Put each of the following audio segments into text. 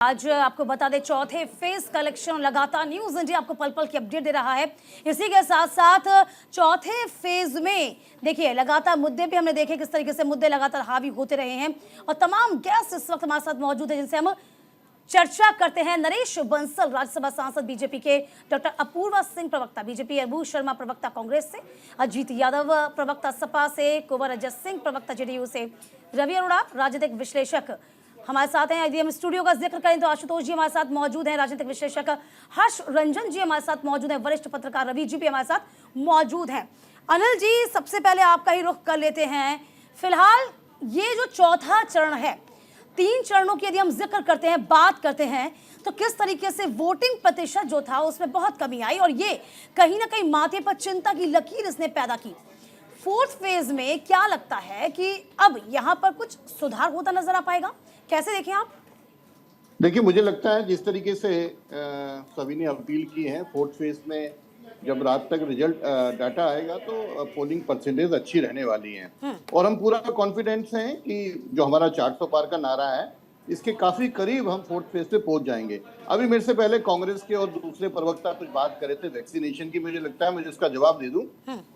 आज आपको बता दें चौथे फेज कलेक्शन लगातार न्यूज इंडिया आपको पल पल की अपडेट दे रहा है। इसी के साथ साथ चौथे फेज में देखिए लगातार मुद्दे भी हमने देखे किस तरीके से मुद्दे लगातार हावी होते रहे हैं और तमाम गेस्ट इस वक्त हमारे साथ मौजूद है जिनसे हम चर्चा करते हैं। नरेश बंसल राज्यसभा सांसद बीजेपी के, डॉक्टर अपूर्वा सिंह प्रवक्ता बीजेपी, अबू शर्मा प्रवक्ता कांग्रेस से, अजीत यादव प्रवक्ता सपा से, कुंवर अजय सिंह प्रवक्ता जेडीयू से, रवि अरोड़ा राजनीतिक विश्लेषक हमारे साथ हैं। यदि हम स्टूडियो का जिक्र करें तो आशुतोष जी हमारे साथ मौजूद हैं, राजनीतिक विश्लेषक हर्ष रंजन जी हमारे साथ मौजूद हैं, वरिष्ठ पत्रकार रवि जी भी हमारे साथ मौजूद हैं। अनिल जी, सबसे पहले आपका ही रुख कर लेते हैं। फिलहाल ये जो चौथा चरण है, 3 चरणों की यदि हम जिक्र करते हैं, बात करते हैं, तो किस तरीके से वोटिंग प्रतिशत जो था उसमें बहुत कमी आई और ये कहीं ना कहीं माथे पर चिंता की लकीर इसने पैदा की। 4th फेज में क्या लगता है कि अब यहां पर कुछ सुधार होता नजर आ पाएगा? कैसे देखें आप? देखिए, मुझे लगता है जिस तरीके से सभी ने अपील की है, 4th फेज में जब रात तक रिजल्ट डाटा आएगा तो पोलिंग परसेंटेज अच्छी रहने वाली है और हम पूरा कॉन्फिडेंस हैं कि जो हमारा 400 पार का नारा है इसके काफी करीब हम 4th फेज पे पहुंच जाएंगे। अभी मेरे से पहले कांग्रेस के और दूसरे प्रवक्ता कुछ बात करे थे वैक्सीनेशन की, मुझे लगता है मुझे उसका जवाब दे दूं।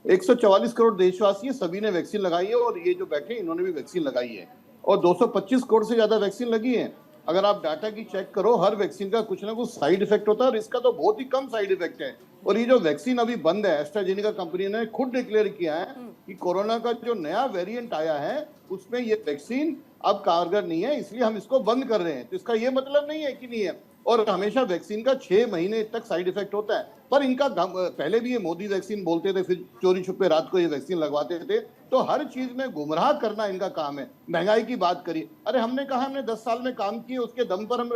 144 करोड़ देशवासी सभी ने वैक्सीन लगाई है और ये जो बैठे इन्होंने भी वैक्सीन लगाई है और 225 करोड़ से ज्यादा वैक्सीन लगी है। अगर आप डाटा की चेक करो, हर वैक्सीन का कुछ ना कुछ साइड इफेक्ट होता है और इसका तो बहुत ही कम साइड इफेक्ट है। और ये जो वैक्सीन अभी बंद है, एस्ट्राजेनेका कंपनी ने खुद डिक्लेयर किया है कि कोरोना का जो नया वेरिएंट आया है उसमें ये वैक्सीन अब कारगर नहीं है, इसलिए हम इसको बंद कर रहे हैं। तो इसका ये मतलब नहीं है कि नहीं है। और हमेशा वैक्सीन का 6 महीने तक साइड इफेक्ट होता है, पर इनका पहले भी ये मोदी वैक्सीन बोलते थे, फिर चोरी छुपे रात को ये वैक्सीन लगवाते थे। तो हर चीज में गुमराह करना इनका काम है। महंगाई की बात करिए, अरे हमने कहा हमने 10 साल में काम किए, उसके दम पर हम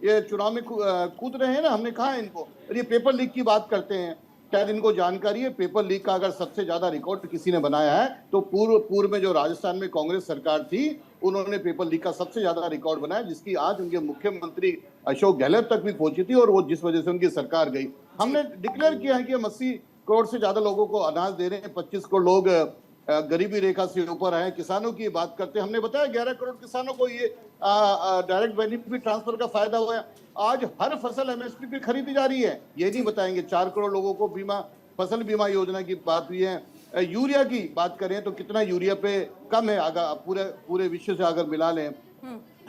ये चुनाव में कूद रहे हैं ना, हमने कहा इनको। और ये पेपर लीक की बात करते हैं, शायद इनको जानकारी है पेपर लीक का अगर सबसे ज्यादा रिकॉर्ड किसी ने बनाया है तो पूर्व में जो राजस्थान में कांग्रेस सरकार थी उन्होंने पेपर लीक का सबसे ज्यादा रिकॉर्ड बनाया, जिसकी आज उनके मुख्यमंत्री अशोक गहलोत तक भी पहुंची थी और वो जिस वजह से उनकी सरकार गई। हमने डिक्लेयर किया है कि हम 80 करोड़ से ज्यादा लोगों को अनाज दे रहे हैं, 25 करोड़ लोग गरीबी रेखा से ऊपर है। किसानों की बात करते हैं, हमने बताया 11 करोड़ किसानों को ये डायरेक्ट बेनिफिट ट्रांसफर का फायदा हुआ है। आज हर फसल एमएसपी पे खरीदी जा रही है, ये नहीं बताएंगे। 4 करोड़ लोगों को फसल बीमा योजना की बात हुई है। यूरिया की बात करें तो कितना यूरिया पे कम है, अगर पूरे विश्व से अगर मिला लें।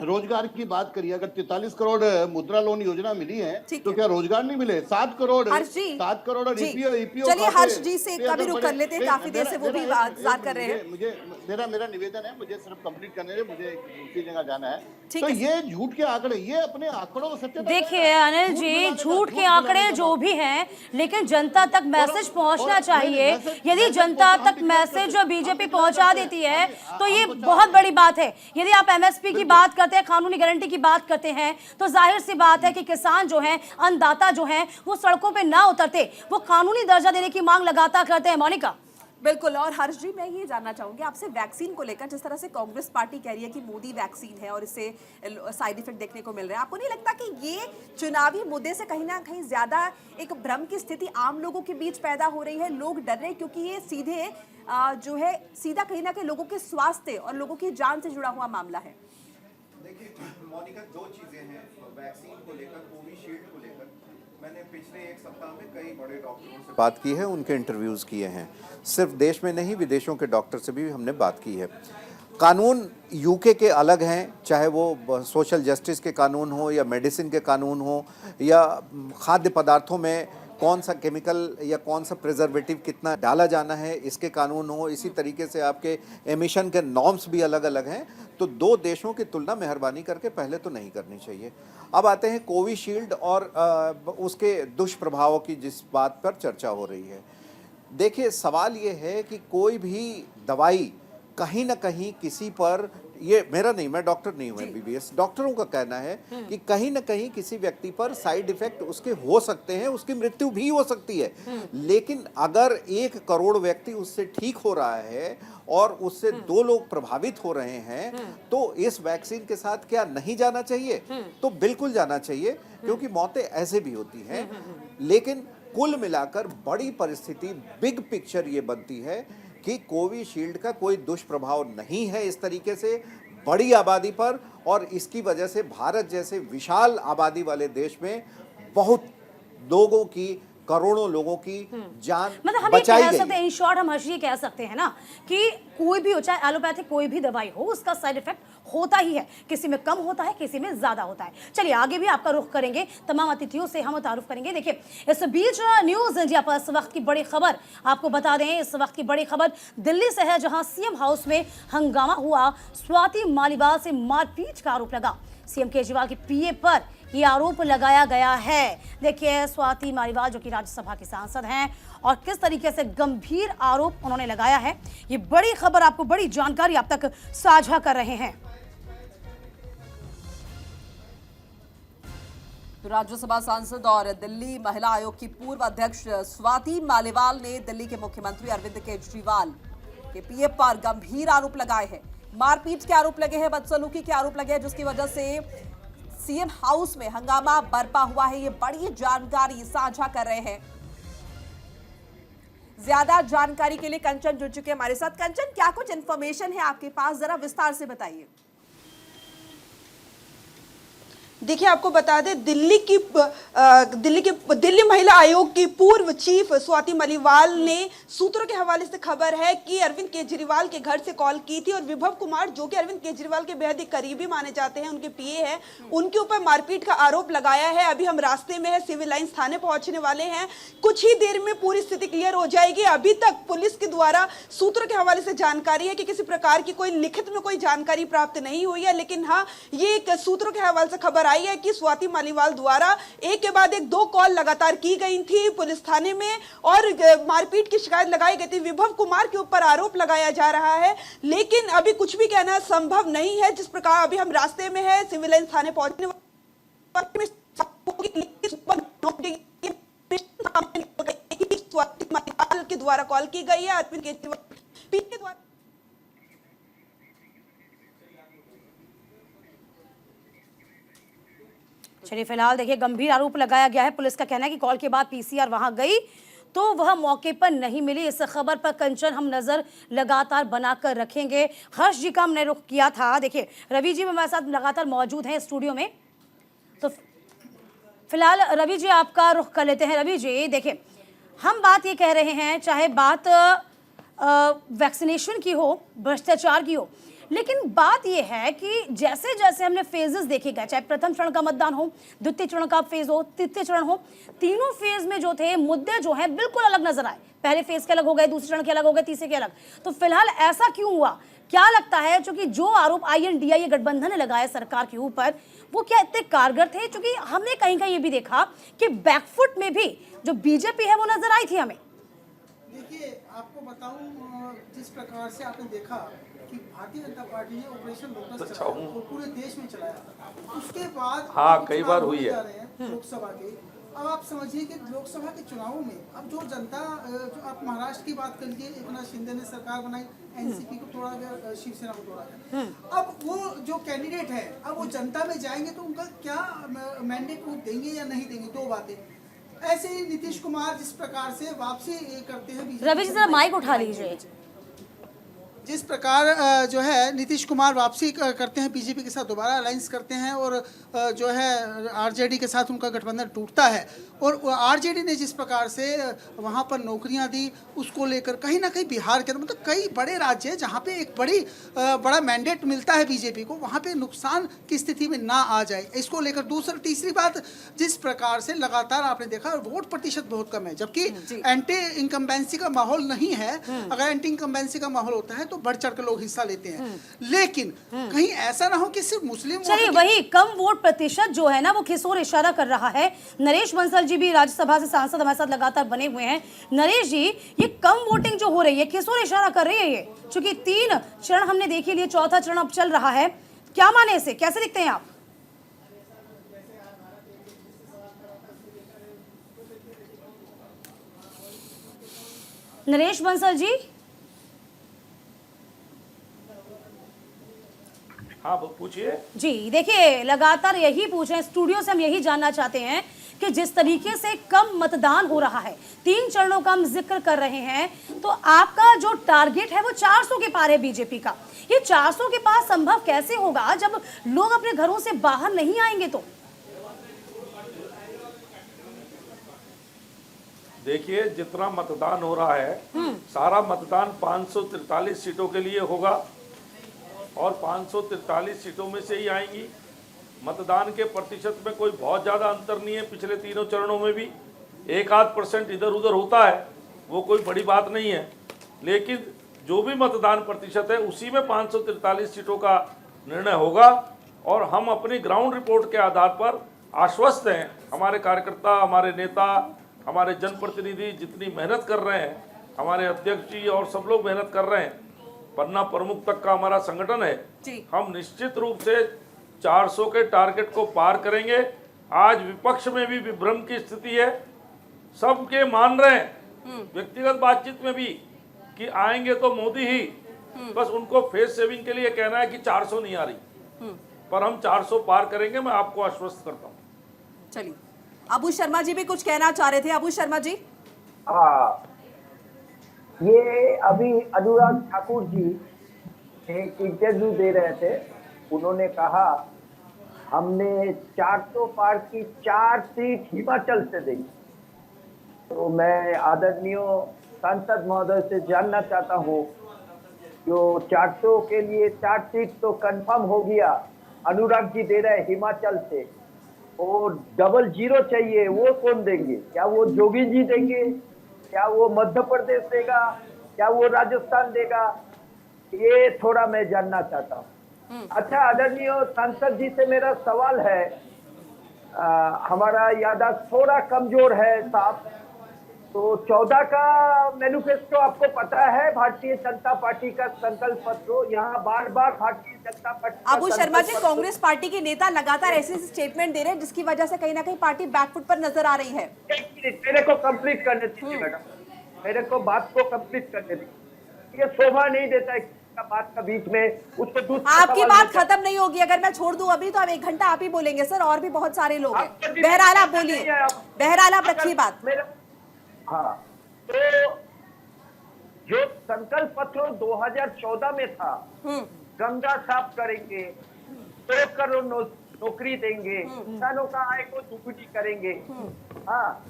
रोजगार की बात करिए, अगर 43 करोड़ मुद्रा लोन योजना मिली है तो क्या रोजगार नहीं मिले? 7 करोड़ और ईपीओ। चलिए हर्ष जी से कभी रुक कर लेते हैं, काफी देर से वो भी इंतजार कर रहे हैं। मुझे मेरा निवेदन है, मुझे सिर्फ कंप्लीट करने दे, मुझे दूसरी जगह जाना है। तो ये झूठ के आंकड़े, ये अपने आंकड़ों को सत्य। देखिए अनिल जी, झूठ के आंकड़े जो भी हैं, लेकिन जनता तक मैसेज पहुंचना चाहिए। यदि जनता तक मैसेज बीजेपी पहुंचा देती है तो ये बहुत बड़ी बात है। यदि आप एमएसपी की बात करते हैं, कानूनी गारंटी की बात करते हैं, तो जाहिर सी बात है कि किसान जो हैं, अन्नदाता जो हैं, वो सड़कों पे ना उतरते, वो कानूनी दर्जा देने की मांग लगातार करते हैं। मोनिका। बिल्कुल। और हर्ष जी, मैं ये जानना चाहूंगी आपसे, वैक्सीन को लेकर जिस तरह से कांग्रेस पार्टी कह रही है कि मोदी वैक्सीन है और इससे साइड इफेक्ट देखने को मिल रहे हैं, आपको नहीं लगता कि ये चुनावी मुद्दे से कहीं ना कहीं ज्यादा एक भ्रम की स्थिति आम लोगों के बीच पैदा हो रही है? लोग डर रहे हैं क्योंकि ये सीधे जो है सीधा कहीं ना कहीं लोगों के स्वास्थ्य और लोगों की जान से जुड़ा हुआ मामला है। देखिए मोनिका, 2 चीजें हैं वैक्सीन को लेकर, कोविशील्ड को लेकर। मैंने पिछले 1 सप्ताह में कई बड़े डॉक्टरों से बात की है, उनके इंटरव्यूज़ किए हैं। सिर्फ देश में नहीं, विदेशों के डॉक्टर से भी हमने बात की है। कानून यूके के अलग हैं, चाहे वो सोशल जस्टिस के कानून हो या मेडिसिन के कानून हो या खाद्य पदार्थों में कौन सा केमिकल या कौन सा प्रिजर्वेटिव कितना डाला जाना है इसके कानून हो। इसी तरीके से आपके एमिशन के नॉर्म्स भी अलग अलग हैं। तो 2 देशों की तुलना मेहरबानी करके पहले तो नहीं करनी चाहिए। अब आते हैं कोविशील्ड और उसके दुष्प्रभावों की जिस बात पर चर्चा हो रही है। देखिए, सवाल ये है कि कोई भी दवाई कहीं ना कहीं किसी पर, ये मेरा नहीं, मैं डॉक्टर नहीं हूँ एमबीबीएस, डॉक्टरों का कहना है कि कहीं ना कहीं किसी व्यक्ति पर साइड इफेक्ट उसके हो सकते हैं, उसकी मृत्यु भी हो सकती है। लेकिन अगर 1 करोड़ व्यक्ति उससे ठीक हो रहा है और उससे 2 लोग प्रभावित हो रहे हैं तो इस वैक्सीन के साथ क्या नहीं जाना चाहिए? तो बिल्कुल जाना चाहिए, क्योंकि मौतें ऐसे भी होती हैं। लेकिन कुल मिलाकर बड़ी परिस्थिति, बिग पिक्चर ये बनती है कि कोविशील्ड का कोई दुष्प्रभाव नहीं है इस तरीके से। बड़ी आबादी पर, और इसकी वजह से भारत जैसे विशाल आबादी वाले देश में बहुत लोगों की, करोड़ों लोगों की जान मतलब हम ये बचाई कह गई। सकते हैं, इन शॉर्ट हम हर्ष ये कह सकते हैं ना कि कोई भी हो, चाहे एलोपैथिक कोई भी दवाई हो, उसका साइड इफेक्ट होता ही है, किसी में कम होता है, किसी में ज्यादा होता है। चलिए आगे भी आपका रुख करेंगे, तमाम अतिथियों से हम तारुफ करेंगे। देखिए इस बीच न्यूज इंडिया पर इस वक्त की बड़ी खबर आपको बता दें, इस वक्त की बड़ी खबर दिल्ली से है, जहां सीएम हाउस में हंगामा हुआ, स्वाति मालीवाल से मारपीट का आरोप लगा। सीएम केजरीवाल की पीए पर यह आरोप लगाया गया है। देखिए स्वाति मालीवाल जो कि राज्यसभा की सांसद हैं और किस तरीके से गंभीर आरोप उन्होंने लगाया है, ये बड़ी खबर आपको, बड़ी जानकारी आप तक साझा कर रहे हैं। राज्यसभा सांसद और दिल्ली महिला आयोग की पूर्व अध्यक्ष स्वाति मालीवाल ने दिल्ली के मुख्यमंत्री अरविंद केजरीवाल के पीए पर गंभीर आरोप लगाए हैं। मारपीट के आरोप लगे हैं, बदसलूकी के आरोप लगे हैं, जिसकी वजह से सीएम हाउस में हंगामा बरपा हुआ है। ये बड़ी जानकारी साझा कर रहे हैं। ज्यादा जानकारी के लिए कंचन जुड़ चुके हैं हमारे साथ। कंचन, क्या कुछ इंफॉर्मेशन है आपके पास, जरा विस्तार से बताइए। देखिए आपको बता दें, दिल्ली महिला आयोग की पूर्व चीफ स्वाति मालीवाल ने सूत्रों के हवाले से खबर है कि अरविंद केजरीवाल के घर से कॉल की थी और विभव कुमार जो कि अरविंद केजरीवाल के बेहद करीबी माने जाते हैं, उनके पीए हैं, उनके ऊपर मारपीट का आरोप लगाया है। अभी हम रास्ते में है, सिविल लाइंस थाने पहुंचने वाले हैं, कुछ ही देर में पूरी स्थिति क्लियर हो जाएगी। अभी तक पुलिस के द्वारा सूत्रों के हवाले से जानकारी है कि किसी प्रकार की कोई लिखित में कोई जानकारी प्राप्त नहीं हुई है, लेकिन हाँ, ये एक सूत्रों के हवाले से खबर आई है कि स्वाति मालीवाल द्वारा एक के बाद एक 2 कॉल लगातार की गई थी पुलिस थाने में और मारपीट की शिकायत लगाई गई थी। विभव कुमार के ऊपर आरोप लगाया जा रहा है, लेकिन अभी कुछ भी कहना संभव नहीं है। जिस प्रकार अभी हम रास्ते में है, सिविल लाइन थाने पहुंचने स्वाति मालीवाल के द्वारा कॉल की गई है अरविंद केजरीवाल के द्वारा। चलिए फिलहाल देखिए गंभीर आरोप लगाया गया है। पुलिस का कहना है कि कॉल के बाद पीसीआर वहां गई तो वह मौके पर नहीं मिली। इस खबर पर कंचन हम नजर लगातार बनाकर रखेंगे। हर्ष जी का हमने रुख किया था। देखिए रवि जी हमारे साथ लगातार मौजूद हैं स्टूडियो में, तो फिलहाल रवि जी आपका रुख कर लेते हैं। रवि जी देखिए, हम बात ये कह रहे हैं, चाहे बात वैक्सीनेशन की हो, भ्रष्टाचार की हो, लेकिन बात यह है कि जैसे जैसे हमने फेजेस देखे गए, चाहे प्रथम चरण का मतदान हो, द्वितीय चरण का फेज हो, तृतीय चरण हो, तीनों फेज में जो थे मुद्दे जो हैं बिल्कुल अलग नजर आए। पहले फेज के अलग हो गए, दूसरे चरण के अलग हो गए, तीसरे के अलग। तो फिलहाल ऐसा क्यों हुआ, क्या लगता है? क्योंकि जो आरोप INDIA गठबंधन ने लगाया सरकार के ऊपर, वो क्या इतने कारगर थे? क्योंकि हमने कहीं कहीं ये भी देखा कि बैकफुट में भी जो बीजेपी है वो नजर आई थी हमें। देखिए आपको बताऊं, जिस प्रकार से आपने देखा कि भारतीय जनता पार्टी ने ऑपरेशन लोटस चलाया और पूरे देश में चलाया, उसके बाद हाँ कई बार हुई है लोकसभा के। अब आप समझिए कि लोकसभा के चुनावों में अब जो जनता, जो आप महाराष्ट्र की बात कर लीजिए, एकनाथ शिंदे ने सरकार बनाई, एनसीपी को तोड़ा गया, शिवसेना को तोड़ा गया। अब वो जो कैंडिडेट है, अब वो जनता में जाएंगे तो उनका क्या मैंडेट वो देंगे या नहीं देंगे, दो बातें। ऐसे ही नीतीश कुमार जिस प्रकार से वापसी करते हैं, रवि जी जरा माइक उठा लीजिए। जिस प्रकार जो है नीतीश कुमार वापसी करते हैं, बीजेपी के साथ दोबारा अलायंस करते हैं और जो है आरजेडी के साथ उनका गठबंधन टूटता है, और आरजेडी ने जिस प्रकार से वहाँ पर नौकरियाँ दी, उसको लेकर कहीं ना कहीं बिहार के अंदर, मतलब कई बड़े राज्य हैं जहाँ पे एक बड़ा मैंडेट मिलता है बीजेपी को, वहाँ पे नुकसान की स्थिति में ना आ जाए, इसको लेकर। तीसरी बात, जिस प्रकार से लगातार आपने देखा वोट प्रतिशत बहुत कम है, जबकि एंटी इनकम्बेंसी का माहौल नहीं है। अगर एंटी इनकम्बेंसी का माहौल होता है तो बढ़ चढ़ कर लोग हिस्सा लेते हैं, लेकिन कहीं ऐसा ना हो कि सिर्फ मुस्लिम। चलिए वही कम वोट प्रतिशत जो है ना, वो किस ओर इशारा कर रहा है? नरेश बंसल जी भी राज्यसभा से सांसद हमारे साथ लगातार बने हुए हैं। नरेश जी, ये कम वोटिंग जो हो रही है किस ओर इशारा कर रही है ये? क्योंकि 3 चरण हमने देख लिए, चौथा चरण अब चल रहा है, क्या माने इसे, कैसे लिखते हैं आप? नरेश बंसल जी। हाँ वो पूछिए। जी देखिए, लगातार यही पूछ रहे हैं, स्टूडियो से हम यही जानना चाहते हैं कि जिस तरीके से कम मतदान हो रहा है, 3 चरणों का हम जिक्र कर रहे हैं, तो आपका जो टारगेट है वो 400 के पार है बीजेपी का। ये 400 के पार संभव कैसे होगा जब लोग अपने घरों से बाहर नहीं आएंगे? तो देखिए, जितना मतदान हो रहा है सारा मतदान 543 सीटों के लिए होगा और 543 सीटों में से ही आएंगी। मतदान के प्रतिशत में कोई बहुत ज़्यादा अंतर नहीं है, पिछले तीनों चरणों में भी 1-8% इधर उधर होता है, वो कोई बड़ी बात नहीं है। लेकिन जो भी मतदान प्रतिशत है उसी में 543 सीटों का निर्णय होगा और हम अपनी ग्राउंड रिपोर्ट के आधार पर आश्वस्त हैं। हमारे कार्यकर्ता, हमारे नेता, हमारे जनप्रतिनिधि जितनी मेहनत कर रहे हैं, हमारे अध्यक्ष जी और सब लोग मेहनत कर रहे हैं, पन्ना प्रमुख तक का हमारा संगठन है, हम निश्चित रूप से 400 के टारगेट को पार करेंगे। आज विपक्ष में भी विभ्रम की स्थिति है, सबके मान रहे हैं व्यक्तिगत बातचीत में भी कि आएंगे तो मोदी ही, बस उनको फेस सेविंग के लिए कहना है कि 400 नहीं आ रही, पर हम 400 पार करेंगे, मैं आपको आश्वस्त करता हूँ। चलिए, अबू शर्मा जी भी कुछ कहना चाह रहे थे। अबू शर्मा जी। हाँ, ये अभी अनुराग ठाकुर जी एक इंटरव्यू दे रहे थे, उन्होंने कहा हमने 400 पार की 4 सीट हिमाचल से दी। तो मैं आदरणीय सांसद महोदय से जानना चाहता हूँ, जो 400 के लिए 4 सीट तो कंफर्म हो गया, अनुराग जी दे रहे हिमाचल से, और 00 चाहिए, वो कौन देंगे? क्या वो जोगी जी देंगे? क्या वो मध्य प्रदेश देगा? क्या वो राजस्थान देगा? ये थोड़ा मैं जानना चाहता हूँ। अच्छा, आदरणीय सांसद जी से मेरा सवाल है, हमारा याददाश्त थोड़ा कमजोर है साहब, तो 14 का मैनिफेस्टो आपको पता है, भारतीय जनता पार्टी का संकल्प पत्र, यहाँ बार बार भारतीय जनता पार्टी। अबू शर्मा जी, कांग्रेस पार्टी के नेता लगातार ऐसे स्टेटमेंट दे रहे हैं जिसकी वजह से कहीं ना कहीं पार्टी बैकफुट पर नजर आ रही है। एक मिनट, मेरे को कंप्लीट करने दीजिए मैडम, मेरे को बात को कंप्लीट करने दीजिए। ये शोभा नहीं देता है का बात का बीच में उसको दूसरा आपकी बात खत्म नहीं होगी, अगर मैं छोड़ दूं अभी तो आप 1 घंटा आप ही बोलेंगे सर, और भी बहुत सारे लोग हैं। बहरहाल आप बोलिए, बहरहाल आप रखिए बात। हाँ, तो जो संकल्प पत्र 2014 में था, गंगा साफ करेंगे, 2 करोड़ नौकरी देंगे, किसानों का आय को दुगुनी करेंगे। हाँ,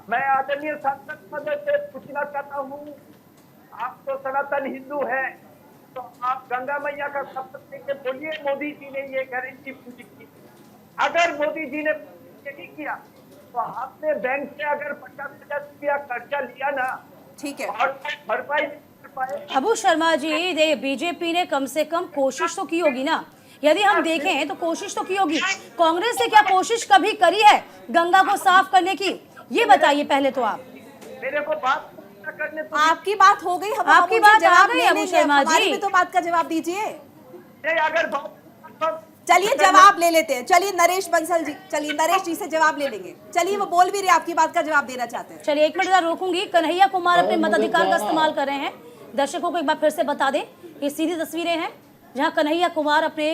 मैं आदरणीय सांसद महोदय से पूछना चाहता हूँ, आप तो सनातन हिंदू हैं, तो आप गंगा मैया का शपथ लेके बोलिए मोदी जी ने ये गारंटी पूरी की। अगर मोदी जी ने नहीं किया तो आपने बैंक से अगर 50,000 रुपया कर्जा लिया ना, ठीक है, और भरपाई नहीं कर पाए। अबू शर्मा जी, बीजेपी ने कम से कम कोशिश तो की होगी ना, यदि हम देखें तो कोशिश तो की होगी। कांग्रेस ने क्या कोशिश कभी करी है गंगा को साफ करने की? ये बताइए पहले तो आप। मेरे को बात करने तो आपकी बात हो गई, हम आपकी बात आ गई अबू शर्मा जी, हमारी भी तो बात का जवाब दीजिए। नहीं, अगर बात चलिए जवाब ले लेते हैं, चलिए नरेश बंसल जी, चलिए नरेश जी से जवाब ले लेंगे। चलिए, वो बोल भी रहे, आपकी बात का जवाब देना चाहते हैं। चलिए 1 मिनट जरा रोकूंगी। कन्हैया कुमार अपने मताधिकार का इस्तेमाल कर रहे हैं, दर्शकों को एक बार फिर से बता दें, ये सीधी तस्वीरें हैं जहां कन्हैया कुमार अपने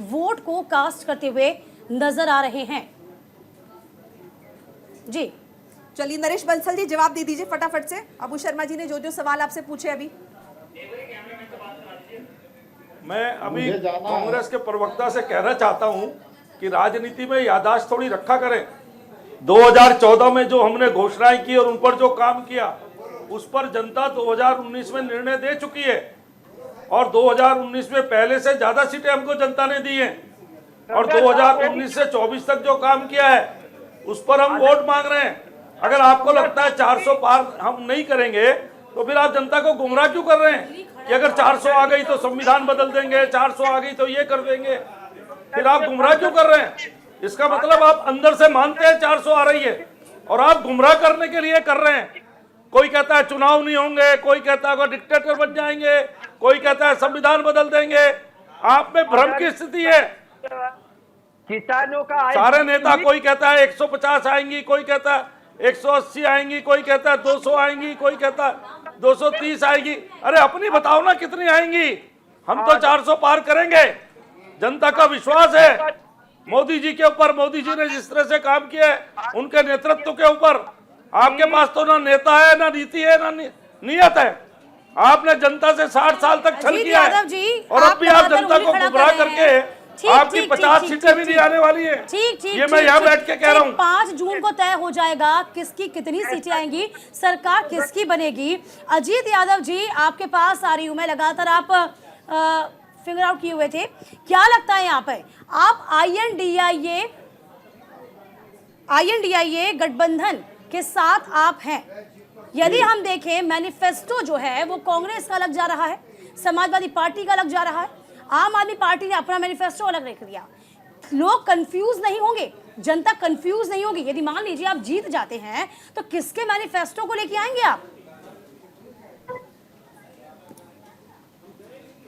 वोट को कास्ट करते हुए नजर आ रहे हैं। जी चलिए नरेश बंसल जी, जवाब दे दीजिए फटाफट से। अबू शर्मा जी ने जो जो सवाल आपसे पूछे अभी। मैं अभी कांग्रेस के प्रवक्ता से कहना चाहता हूं कि राजनीति में याददाश्त थोड़ी रखा करें। 2014 में जो हमने घोषणाएं की और उन पर जो काम किया, उस पर जनता 2019 में निर्णय दे चुकी है और 2019 में पहले से ज्यादा सीटें हमको जनता ने दी हैं, और 2019 से 24 तक जो काम किया है उस पर हम वोट मांग रहे हैं। अगर आपको लगता है 400 पार हम नहीं करेंगे तो फिर आप जनता को गुमराह क्यों कर रहे हैं कि अगर 400 आ गई तो संविधान बदल देंगे, 400 आ गई तो ये कर देंगे? फिर आप गुमराह क्यों कर रहे हैं? इसका मतलब आप अंदर से मानते हैं 400 आ रही है और आप गुमराह करने के लिए कर रहे हैं। कोई कहता है चुनाव नहीं होंगे, कोई कहता है डिक्टेटर बन जाएंगे, कोई कहता है संविधान बदल देंगे। आप में भ्रम की स्थिति है। किसानों का सारे नेता, कोई कहता है 150 आएंगी, कोई कहता है 180 आएंगी, कोई कहता है 200 आएंगी, कोई कहता है 230 आएगी। अरे अपनी बताओ ना कितनी आएंगी? हम तो 400 पार करेंगे, जनता का विश्वास है। मोदी जी के ऊपर, मोदी जी ने जिस तरह से काम किया है उनके नेतृत्व के ऊपर। आपके पास तो ना नेता है, ना नीति है, ना नियत है। आपने जनता से 60 साल तक छल अजीत किया यादव जी, है और अब भी आप लगातार जनता को उंगली खड़ा गुमराह कर रहे करके हैं। ठीक, आपकी ठीक, 50 ठीक, सीटें भी ठीक, नहीं आने वाली है। ठीक, ये मैं यहाँ बैठ के कह रहा हूँ। 5 जून को तय हो जाएगा किसकी कितनी सीटें आएंगी, सरकार किसकी बनेगी। अजीत यादव जी, आपके पास आ रही हूं मैं, लगातार आप फिगर आउट किए हुए थे, क्या लगता है यहाँ पे आप INDIA गठबंधन के साथ आप हैं? यदि हम देखें मैनिफेस्टो जो है वो कांग्रेस का अलग जा रहा है, समाजवादी पार्टी का अलग जा रहा है, आम आदमी पार्टी ने अपना मैनिफेस्टो अलग रख दिया। लोग कंफ्यूज नहीं होंगे, जनता कंफ्यूज नहीं होगी। यदि मान लीजिए आप जीत जाते हैं तो किसके मैनिफेस्टो को लेके आएंगे आप?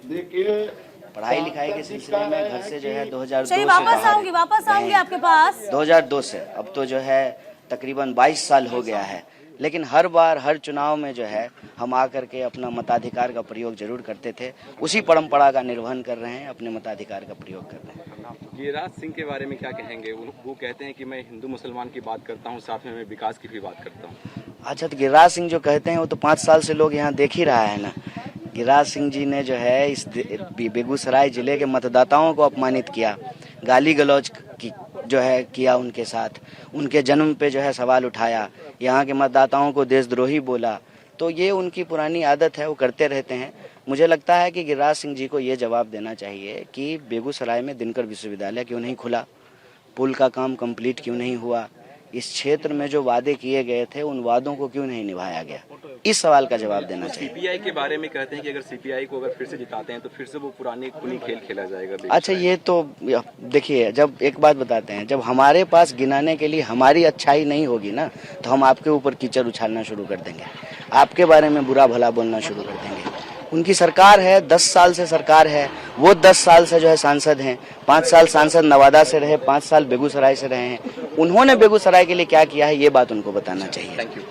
देखिए, पढ़ाई लिखाई के सिलसिले में घर से जो है 2002 चलिए से वापस बाहर आऊंगी आपके पास। 2002 से अब तो जो है तकरीबन 22 साल हो गया है, लेकिन हर बार हर चुनाव में जो है हम आकर के अपना मताधिकार का प्रयोग जरूर करते थे। उसी परंपरा का निर्वहन कर रहे हैं, अपने मताधिकार का प्रयोग कर रहे हैं। गिरिराज सिंह के बारे में क्या कहेंगे? वो कहते हैं कि मैं हिंदू मुसलमान की बात करता हूँ, साथ में मैं विकास की भी बात करता हूँ। अच्छा, तो गिरिराज सिंह जो कहते हैं वो तो 5 साल से लोग यहाँ देख ही रहा है ना। गिरिराज सिंह जी ने जो है इस बेगूसराय जिले के मतदाताओं को अपमानित किया, गाली गलौज की जो है किया उनके साथ, उनके जन्म पे जो है सवाल उठाया, यहाँ के मतदाताओं को देशद्रोही बोला। तो ये उनकी पुरानी आदत है, वो करते रहते हैं। मुझे लगता है कि गिरिराज सिंह जी को ये जवाब देना चाहिए कि बेगूसराय में दिनकर विश्वविद्यालय क्यों नहीं खुला, पुल का काम कंप्लीट क्यों नहीं हुआ, इस क्षेत्र में जो वादे किए गए थे उन वादों को क्यों नहीं निभाया गया। इस सवाल का जवाब देना चाहिए। सीपीआई के बारे में कहते हैं कि अगर सीपीआई को अगर फिर से जिताते हैं तो फिर से वो पुरानी खूनी खेल खेला जाएगा। अच्छा, ये तो देखिए, जब एक बात बताते हैं, जब हमारे पास गिनाने के लिए हमारी अच्छाई नहीं होगी ना, तो हम आपके ऊपर कीचड़ उछालना शुरू कर देंगे, आपके बारे में बुरा भला बोलना शुरू कर देंगे। उनकी सरकार है, 10 साल से सरकार है, वो 10 साल से जो है सांसद हैं, 5 साल सांसद नवादा से रहे, 5 साल बेगूसराय से रहे हैं। उन्होंने बेगूसराय के लिए क्या किया है ये बात उनको बताना चाहिए। Thank you.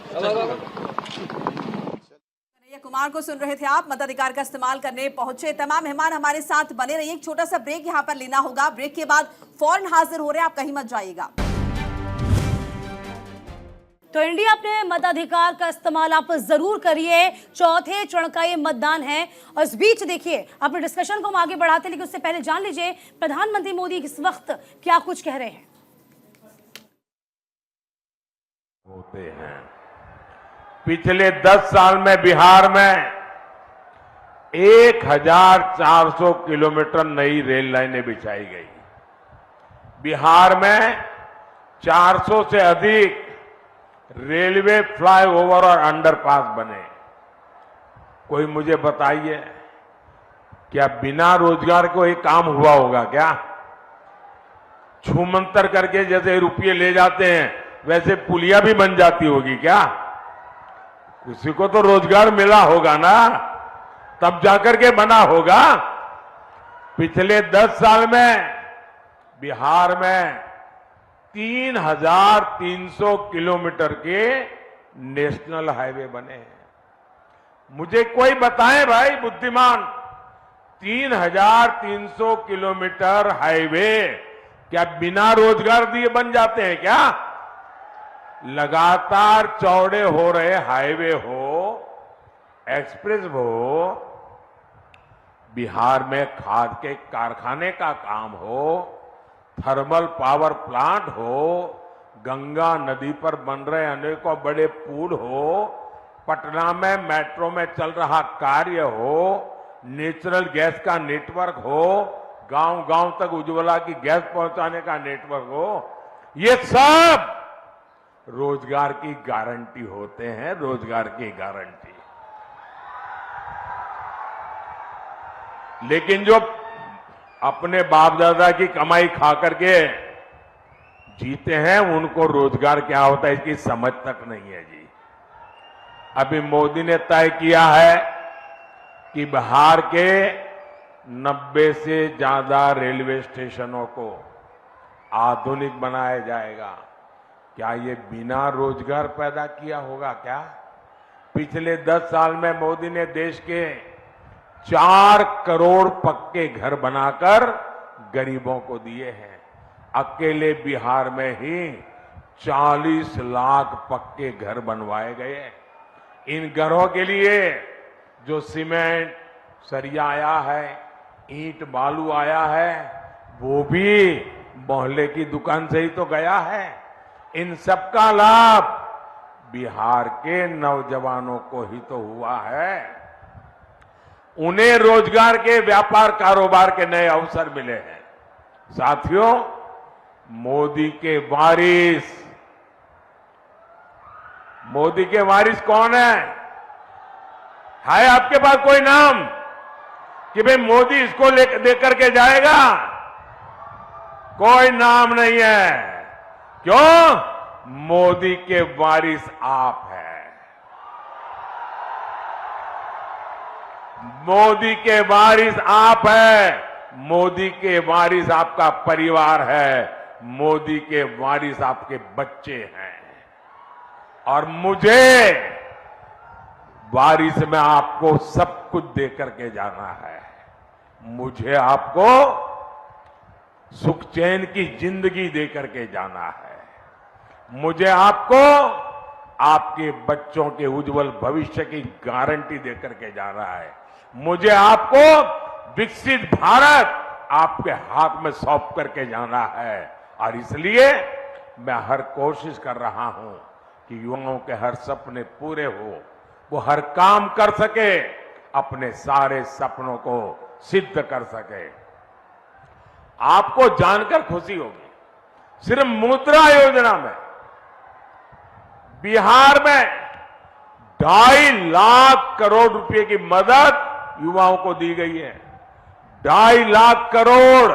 कन्हैया कुमार को सुन रहे थे आप, मताधिकार का इस्तेमाल करने पहुंचे तमाम मेहमान हमारे साथ बने रहिए। एक छोटा सा ब्रेक यहाँ पर लेना होगा, ब्रेक के बाद फौरन हाजिर हो रहे हैं, आप कहीं मत जाइएगा। तो इंडिया अपने मताधिकार का इस्तेमाल आप जरूर करिए, चौथे चरण का ये मतदान है। और इस बीच देखिए, अपने डिस्कशन को हम आगे बढ़ाते, लेकिन उससे पहले जान लीजिए प्रधानमंत्री मोदी इस वक्त क्या कुछ कह रहे हैं। होते हैं पिछले 10 साल में बिहार में 1400 किलोमीटर नई रेल लाइनें बिछाई गई। बिहार में 400 से अधिक रेलवे फ्लाईओवर और अंडरपास बने। कोई मुझे बताइए, क्या बिना रोजगार को एक काम हुआ होगा क्या? छूमंतर करके जैसे रुपये ले जाते हैं वैसे पुलिया भी बन जाती होगी क्या? किसी को तो रोजगार मिला होगा ना, तब जाकर के बना होगा। पिछले 10 साल में बिहार में 3300 किलोमीटर के नेशनल हाईवे बने हैं। मुझे कोई बताएं भाई बुद्धिमान, 3300 किलोमीटर हाईवे क्या बिना रोजगार दिए बन जाते हैं क्या? लगातार चौड़े हो रहे हाईवे हो, एक्सप्रेस हो, बिहार में खाद के कारखाने का काम हो, थर्मल पावर प्लांट हो, गंगा नदी पर बन रहे अनेकों बड़े पुल हो, पटना में मेट्रो में चल रहा कार्य हो, नेचुरल गैस का नेटवर्क हो, गांव-गांव तक उज्ज्वला की गैस पहुंचाने का नेटवर्क हो, ये सब रोजगार की गारंटी होते हैं, रोजगार की गारंटी। लेकिन जो अपने बाप दादा की कमाई खा करके जीते हैं उनको रोजगार क्या होता है इसकी समझ तक नहीं है जी। अभी मोदी ने तय किया है कि बिहार के 90 से ज्यादा रेलवे स्टेशनों को आधुनिक बनाया जाएगा। क्या ये बिना रोजगार पैदा किया होगा क्या? पिछले 10 साल में मोदी ने देश के 4 करोड़ पक्के घर बनाकर गरीबों को दिए हैं। अकेले बिहार में ही 40 लाख पक्के घर बनवाए गए। इन घरों के लिए जो सीमेंट सरिया आया है, ईंट बालू आया है, वो भी मोहल्ले की दुकान से ही तो गया है। इन सबका लाभ बिहार के नौजवानों को ही तो हुआ है। उन्हें रोजगार के, व्यापार कारोबार के नए अवसर मिले हैं। साथियों, मोदी के वारिस कौन है आपके पास कोई नाम कि भाई मोदी इसको लेकर के जाएगा? कोई नाम नहीं है। क्यों? मोदी के वारिस आप हैं। मोदी के वारिस आप हैं। मोदी के वारिस आपका परिवार है। मोदी के वारिस आपके बच्चे हैं। और मुझे वारिस में आपको सब कुछ दे करके जाना है। मुझे आपको सुख चैन की जिंदगी दे करके जाना है। मुझे आपको आपके बच्चों के उज्जवल भविष्य की गारंटी दे करके जाना है। मुझे आपको विकसित भारत आपके हाथ में सौंप करके जाना है। और इसलिए मैं हर कोशिश कर रहा हूं कि युवाओं के हर सपने पूरे हो, वो हर काम कर सके, अपने सारे सपनों को सिद्ध कर सके। आपको जानकर खुशी होगी, सिर्फ मुद्रा योजना में बिहार में 2.5 लाख करोड़ रुपए की मदद युवाओं को दी गई है। 2.5 लाख करोड़,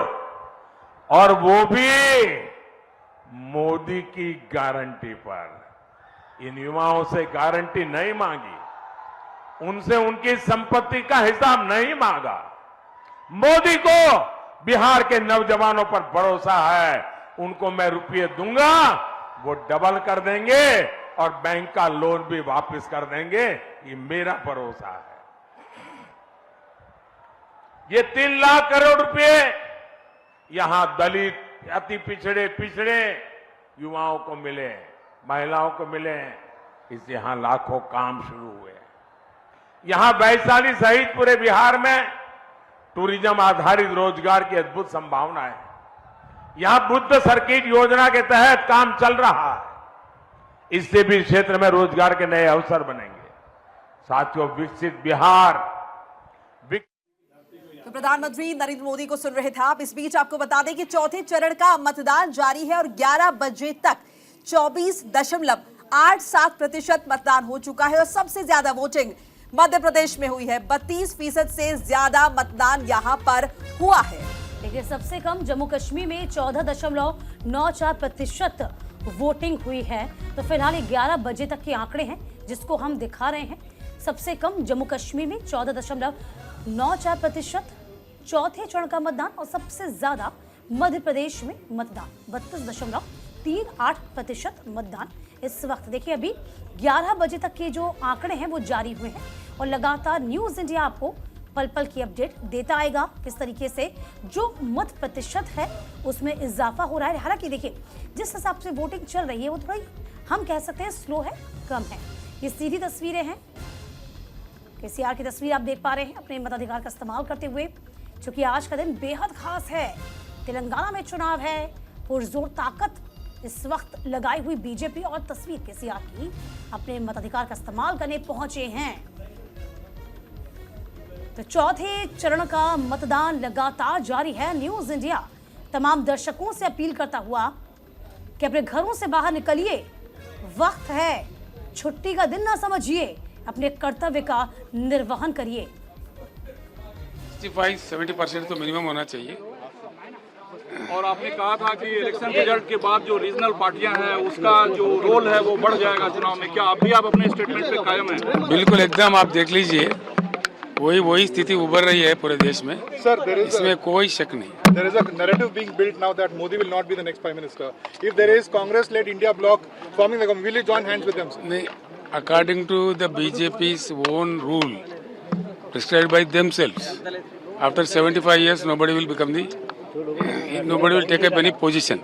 और वो भी मोदी की गारंटी पर। इन युवाओं से गारंटी नहीं मांगी, उनसे उनकी संपत्ति का हिसाब नहीं मांगा। मोदी को बिहार के नौजवानों पर भरोसा है। उनको मैं रुपये दूंगा, वो डबल कर देंगे और बैंक का लोन भी वापस कर देंगे। ये मेरा भरोसा है। ये 3 लाख करोड़ रुपए यहां दलित, अति पिछड़े युवाओं को मिले, महिलाओं को मिले। इससे यहां लाखों काम शुरू हुए। यहां वैशाली सहित पूरे बिहार में टूरिज्म आधारित रोजगार की अद्भुत संभावनाएं है। यहां बुद्ध सर्किट योजना के तहत काम चल रहा है। इससे भी क्षेत्र में रोजगार के नए अवसर बनेंगे। साथियों, विकसित बिहार तो प्रधानमंत्री नरेंद्र मोदी को सुन रहे थे आप। इस बीच आपको बता दें कि चौथे चरण का मतदान जारी है और 11 बजे तक 24.87% मतदान हो चुका है और सबसे ज्यादा वोटिंग मध्य प्रदेश में हुई है। 32% से ज्यादा मतदान यहां पर हुआ है। देखिए, सबसे कम जम्मू कश्मीर में 14.94% वोटिंग हुई है। तो फिलहाल 11 बजे तक के आंकड़े हैं जिसको हम दिखा रहे हैं। सबसे कम जम्मू कश्मीर में 14.94% चौथे चरण का मतदान, और सबसे ज्यादा मध्य प्रदेश में मतदान 32.38% मतदान इस वक्त। देखिए, अभी 11 बजे तक के जो आंकड़े हैं वो जारी हुए हैं और लगातार न्यूज इंडिया आपको पल पल की अपडेट देता आएगा किस तरीके से जो मत प्रतिशत है उसमें इजाफा हो रहा है। हालांकि देखिए, जिस हिसाब से वोटिंग चल रही है वो थोड़ी, हम कह सकते हैं, स्लो है, कम है। ये सीधी तस्वीरें हैं, केसीआर की तस्वीर आप देख पा रहे हैं अपने मताधिकार का इस्तेमाल करते हुए। क्योंकि आज का दिन बेहद खास है। तेलंगाना में चुनाव है, पुरजोर ताकत इस वक्त लगाई हुई बीजेपी, और तस्वीर केसीआर की अपने मताधिकार का इस्तेमाल करने पहुंचे हैं। तो चौथे चरण का मतदान लगातार जारी है। न्यूज इंडिया तमाम दर्शकों से अपील करता हुआ कि अपने घरों से बाहर निकलिए, वक्त है, छुट्टी का दिन ना समझिए, अपने कर्तव्य का निर्वहन करिए। 65-70% तो मिनिमम होना चाहिए। और आपने कहा था कि इलेक्शन रिजल्ट के बाद जो रीजनल पार्टियां हैं उसका जो रोल है वो बढ़ जाएगा चुनाव में। क्या अभी आप अपने स्टेटमेंट पे कायम हैं? बिल्कुल, एकदम आप देख लीजिए, वही स्थिति उभर रही है पूरे देश में। इसमें कोई शक नहीं। There is a narrative being built now that Modi will not be the next Prime Minister. If there is Congress-led India bloc forming, will you join hands with them? नहीं, according to the BJP's own rule prescribed by themselves, after 75 years nobody will become the nobody will take up any position.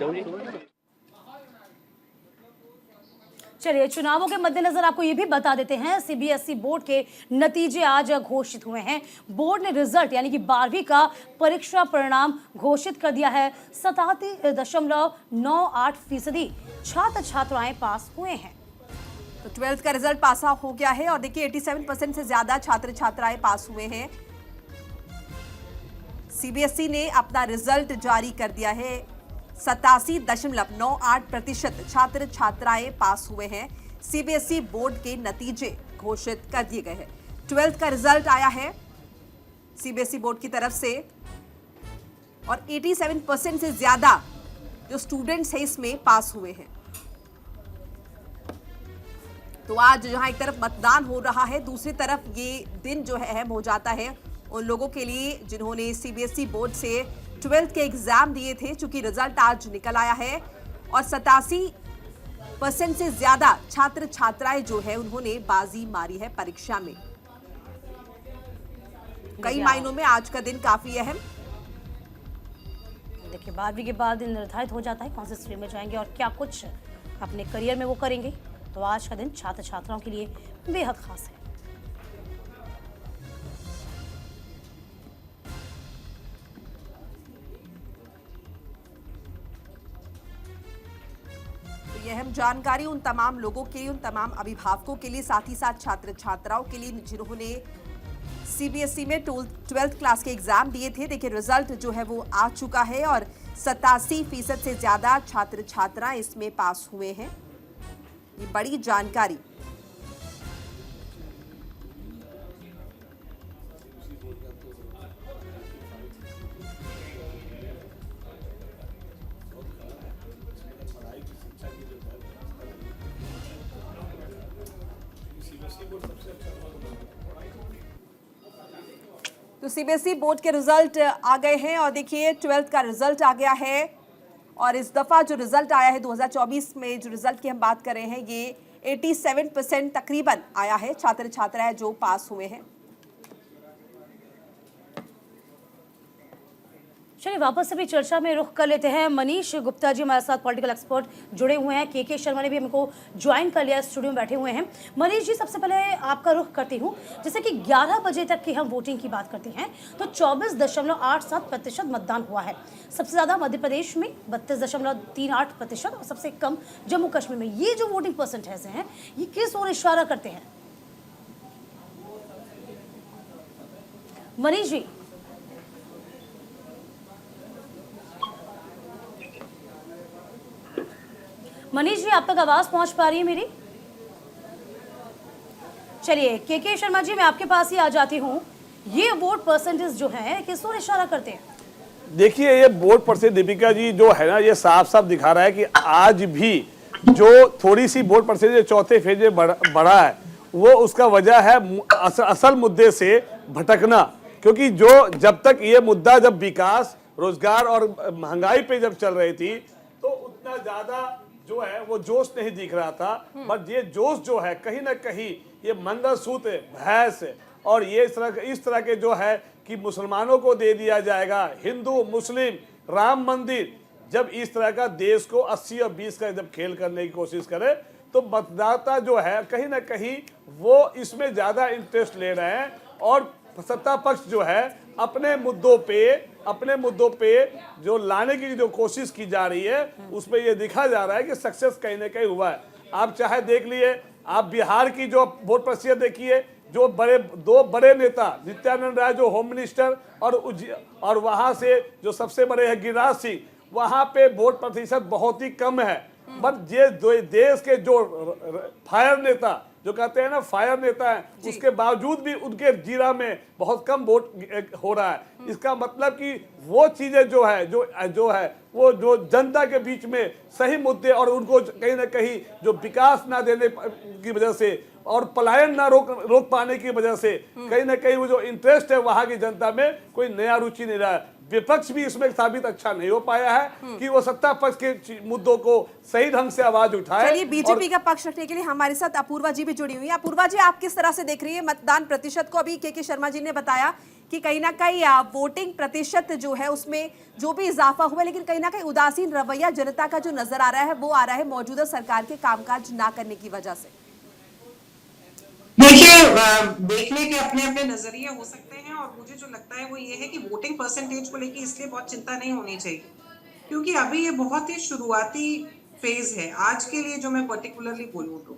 चलिए, चुनावों के मद्देनजर आपको ये भी बता देते हैं, सीबीएसई बोर्ड के नतीजे आज घोषित हुए हैं। बोर्ड ने रिजल्ट यानी कि 12वीं का परीक्षा परिणाम घोषित कर दिया है। 87.98% छात्र छात्राएं पास हुए हैं। तो 12th का रिजल्ट पास हो गया है और देखिए 87% से ज्यादा छात्र छात्राएं पास हुए हैं। सीबीएसई ने अपना रिजल्ट जारी कर दिया है। 87.98% छात्र छात्राएं पास हुए हैं। सीबीएसई बोर्ड के नतीजे घोषित कर दिए गए हैं। 12th का रिजल्ट आया है सीबीएसई बोर्ड की तरफ से और 87% से ज्यादा जो स्टूडेंट्स हैं इसमें पास हुए हैं। तो आज जहां एक तरफ मतदान हो रहा है, दूसरी तरफ ये दिन जो है अहम हो जाता है उन लोगों के लिए जिन्होंने सीबीएसई बोर्ड से 12th के एग्जाम दिए थे, चूंकि रिजल्ट आज निकल आया है और 87% से ज्यादा छात्र छात्राएं जो है उन्होंने बाजी मारी है परीक्षा में। कई मायनों में आज का दिन काफी अहम। देखिए, 12वीं के बाद दिन निर्धारित हो जाता है कौन से स्ट्रीम में जाएंगे और क्या कुछ अपने करियर में वो करेंगे। तो आज का दिन छात्र छात्राओं के लिए बेहद खास है। ये अहम जानकारी उन तमाम लोगों के लिए, उन तमाम अभिभावकों के लिए, साथ ही साथ छात्र छात्राओं के लिए जिन्होंने सीबीएसई में 12th क्लास के एग्जाम दिए थे। देखिए, रिजल्ट जो है वो आ चुका है और 87% से ज्यादा छात्र छात्राएं इसमें पास हुए हैं। ये बड़ी जानकारी। तो सीबीएसई बोर्ड के रिजल्ट आ गए हैं और देखिए 12th का रिजल्ट आ गया है और इस दफा जो रिजल्ट आया है 2024 में जो रिजल्ट की हम बात कर रहे हैं ये 87% तकरीबन आया है छात्र छात्राएं जो पास हुए हैं। चलिए, वापस से भी चर्चा में रुख कर लेते हैं। मनीष गुप्ता जी हमारे साथ पॉलिटिकल एक्सपर्ट जुड़े हुए हैं। के शर्मा ने भी हमको ज्वाइन कर लिया, स्टूडियो में बैठे हुए हैं। मनीष जी, सबसे पहले आपका रुख करती हूँ। जैसे कि 11 बजे तक की हम वोटिंग की बात करते हैं तो 24.87% मतदान हुआ है। सबसे ज़्यादा मध्य प्रदेश में 32.38% और सबसे कम जम्मू कश्मीर में। ये जो वोटिंग परसेंटेज हैं ये किस ओर इशारा करते हैं मनीष जी? मनीष जी, आप तक आवाज पहुंच पा रही है मेरी? चलिए, के शर्मा जी, मैं आपके पास ही आ जाती हूं। ये वोट परसेंटेज जो है किस ओर इशारा करते हैं? देखिए, ये वोट परसेंटेज दीपिका जी जो है ना, ये साफ साफ दिखा रहा है कि आज भी जो थोड़ी सी वोट परसेंटेज चौथे फेज में बढ़ा है वो उसका वजह है असल मुद्दे से भटकना। क्योंकि जो जब तक ये मुद्दा, जब विकास, रोजगार और महंगाई पे जब चल रही थी तो उतना ज्यादा जो है वो जोश नहीं दिख रहा था। बट ये जोश जो है कहीं ना कहीं ये मंगलसूत्र, भैंस और ये इस तरह के जो है कि मुसलमानों को दे दिया जाएगा, हिंदू मुस्लिम राम मंदिर, जब इस तरह का देश को 80 और 20 का जब खेल करने की कोशिश करे तो मतदाता जो है कहीं ना कहीं वो इसमें ज्यादा इंटरेस्ट ले रहे हैं और सत्ता पक्ष जो है अपने मुद्दों पे जो लाने की जो कोशिश की जा रही है उसमें ये दिखा जा रहा है कि सक्सेस कहीं ना कहीं हुआ है। आप चाहे देख लिए, आप बिहार की जो वोट प्रतिशत देखिए, जो दो बड़े नेता नित्यानंद राय जो होम मिनिस्टर और वहां से जो सबसे बड़े हैं गिरिराज सिंह, वहां पे वोट प्रतिशत बहुत ही कम है। बट ये देश के जो फायर नेता जो कहते हैं ना फायर नेता है, उसके बावजूद भी उनके जिला में बहुत कम वोट हो रहा है। इसका मतलब कि वो चीजें जो है वो जो जनता के बीच में सही मुद्दे और उनको कहीं ना कहीं जो विकास ना देने की वजह से और पलायन ना रोक पाने की वजह से कहीं ना कहीं वो जो इंटरेस्ट है वहां की जनता में कोई नया रुचि नहीं रहा है। विपक्ष भी इसमें साबित अच्छा नहीं हो पाया है कि वो सत्ता पक्ष के मुद्दों को सही ढंग से आवाज उठाए। चलिए, बीजेपी का पक्ष रखने के लिए हमारे साथ अपूर्वा जी भी जुड़ी हुई है। अपूर्वा जी, आप किस तरह से देख रही है मतदान प्रतिशत को? अभी के शर्मा जी ने बताया कि कहीं ना कहीं वोटिंग प्रतिशत जो है उसमें जो भी इजाफा हुआ, लेकिन कहीं ना कहीं उदासीन रवैया जनता का जो नजर आ रहा है वो आ रहा है मौजूदा सरकार के कामकाज ना करने की वजह से। देखिए, देखने के अपने अपने नजरिए हो सकते हैं और मुझे जो लगता है वो ये है कि वोटिंग परसेंटेज को लेके इसलिए बहुत चिंता नहीं होनी चाहिए, क्योंकि अभी ये बहुत ही शुरुआती फेज है। आज के लिए जो मैं पर्टिकुलरली बोलूँ तो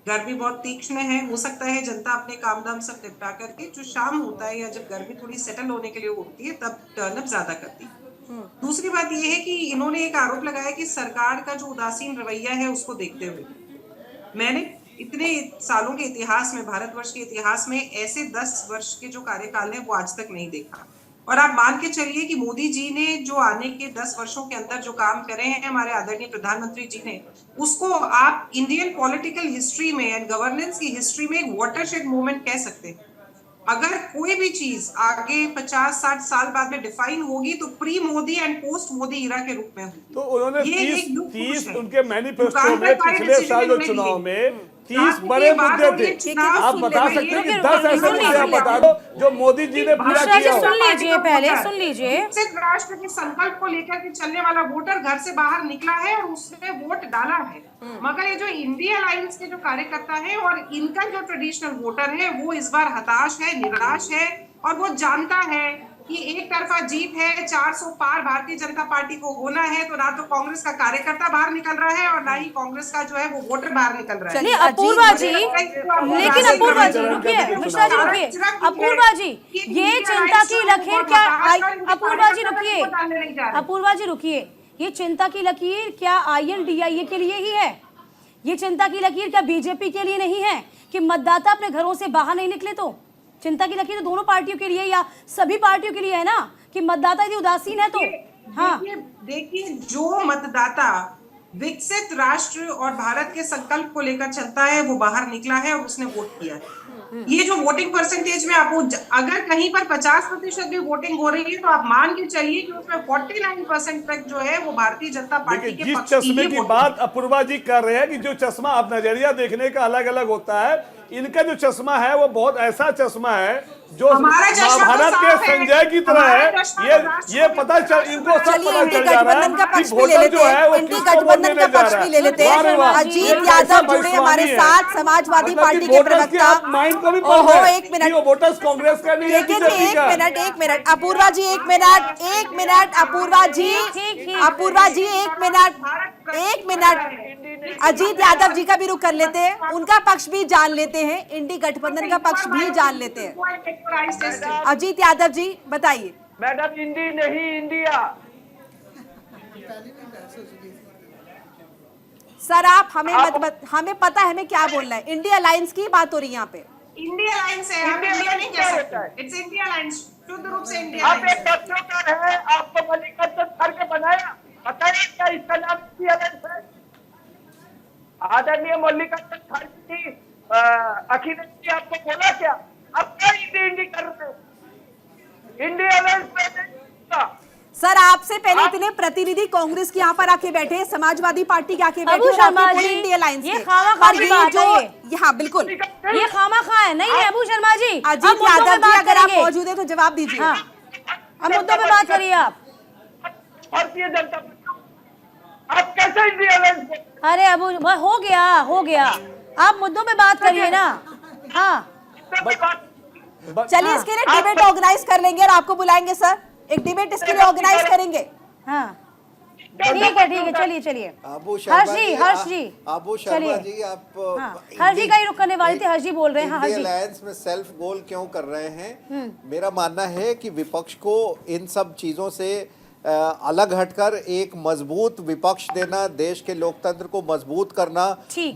गर्मी बहुत तीक्ष्ण है, हो सकता है जनता अपने काम धाम सब निपटा करके जो शाम होता है या जब गर्मी थोड़ी सेटल होने के लिए होती है तब टर्न अप ज्यादा करती है। दूसरी बात ये है कि इन्होंने एक आरोप लगाया कि सरकार का जो उदासीन रवैया है उसको देखते हुए, मैंने इतने सालों के इतिहास में, भारतवर्ष के इतिहास में ऐसे 10 वर्ष के जो कार्यकाल है वो आज तक नहीं देखा। और आप मान के चलिए कि मोदी जी ने जो आने के 10 वर्षों के अंदर जो काम करे हैं हमारे आदरणीय प्रधानमंत्री जी ने, उसको आप इंडियन पॉलिटिकल हिस्ट्री में एंड गवर्नेंस की हिस्ट्री में एक वाटरशेड मूवमेंट कह सकते हैं। अगर कोई भी चीज आगे 50-60 साल बाद में डिफाइन होगी तो pre Modi and post Modi era के रूप में होगी। तो उन्होंने ये 30 उनके मैनिफेस्टो में पिछले साल जो चुनाव में 30 बड़े मुद्दे थे। आप बता सकते हैं कि 10 ऐसे मुद्दे आप बता दो जो मोदी जी ने पूरा किया हो। सुन लीजिए, पहले सुन लीजिए। विकसित राष्ट्र के संकल्प को लेकर के चलने वाला वोटर घर से बाहर निकला है और उसने वोट डाला है। मगर ये जो इंडिया अलायंस के जो कार्यकर्ता है और इनका जो ट्रेडिशनल वोटर है वो इस बार हताश है, निराश है और वो जानता है कि एक तरफा जीत है, 400 पार भारतीय जनता पार्टी को होना है, तो ना तो कांग्रेस का कार्यकर्ता बाहर निकल रहा है और ना ही कांग्रेस का जो है वो वोटर बाहर निकल रहा है। चलिए अपूर्वा जी, लेकिन अपूर्वा जी रुकिए, मिश्रा जी रुकिए, अपूर्वा जी ये चिंता की लकीर क्या? अपूर्वा जी रुकिए, अपूर्वा जी रुकिए, ये चिंता की लकीर क्या INDIA के लिए ही है? ये चिंता की लकीर क्या बीजेपी के लिए नहीं है कि मतदाता अपने घरों से बाहर नहीं निकले? तो चिंता की लकीर तो दोनों पार्टियों के लिए या सभी पार्टियों के लिए है ना कि मतदाता यदि उदासीन है तो। हाँ, देखिए जो मतदाता विकसित राष्ट्र और भारत के संकल्प को लेकर चलता है वो बाहर निकला है और उसने वोट किया है। ये जो वोटिंग परसेंटेज में आपको अगर कहीं पर 50% भी वोटिंग हो रही है तो आप मान के चलिए कि उसमें 49% तक जो है वो भारतीय जनता पार्टी के जिस पक्ष की चश्मे ही की वोटिंग। बात अपूर्वा जी कर रहे हैं कि जो चश्मा आप नजरिया देखने का अलग अलग होता है, इनका जो चश्मा है वो बहुत ऐसा चश्मा है जो महाभारत के संजय की तरह है। ये पता चल, इनको सब पता चल जा रहा है कि वोटर जो है वो किसको वोट देने जा रहा है। अजीत यादव जुड़े हमारे साथ, समाजवादी पार्टी के प्रवक्ता। माइंड को भी ओहो, एक मिनट, वो वोटर्स कांग्रेस का नहीं है, बीजेपी का। एक मिनट अपूर्वा जी, एक मिनट अपूर्वा जी, एक मिनट अजीत यादव जी का भी रुख कर लेते हैं, उनका पक्ष भी जान लेते हैं, इंडी गठबंधन का पक्ष भी जान लेते हैं। अजीत यादव जी बताइए। मैडम इंडी नहीं इंडिया। सर आप हमें पता है हमें क्या बोलना है। इंडिया अलायंस की बात हो रही है यहाँ पे। इंडिया अलायंस है, आप इंडिया नहीं कह सकते। इट्स इंडिया अलायंस, शुद्ध रूप से इंडिया आप एक बच्चों का है, आपको मल्लिकार्जुन खड़गे बनाया, बताइए क्या इसका नाम इंडिया अलायंस है? आदरणीय मल्लिकार्जुन खड़गे जी, अखिलेश जी आपको बोला क्या? अब क्या इंडी कर रहे? इंडिया अलायंस में सर आपसे पहले इतने प्रतिनिधि कांग्रेस के यहाँ पर आके बैठे, समाजवादी पार्टी के आके बैठे, इंडिया अलायंस ये खामा की बात है ये। हाँ बिल्कुल, ये खामा खा है नहीं है। अबू शर्मा जी, अजीत यादव जी अगर आप मौजूद है तो जवाब दीजिए। हाँ, अब मुद्दों पे बात करिए आप। भारतीय जनता पार्टी आप कैसे इंडिया अलायंस? अरे अबू हो गया, आप मुद्दों पे बात करिए ना। हाँ चलिए, इसके लिए डिबेट ऑर्गेनाइज कर लेंगे और आपको बुलाएंगे सर, एक डिबेट इसके लिए ऑर्गेनाइज करेंगे। हाँ ठीक है, चलिए। हर्ष जी, शर्मा जी, आप हर्ष जी का ही रुख करने वाले थे। हर्ष जी बोल रहे हैं। इंडिया अलायंस में सेल्फ गोल क्यों कर रहे हैं? मेरा मानना है कि विपक्ष को इन सब चीजों से अलग हटकर एक मजबूत विपक्ष देना, देश के लोकतंत्र को मजबूत करना,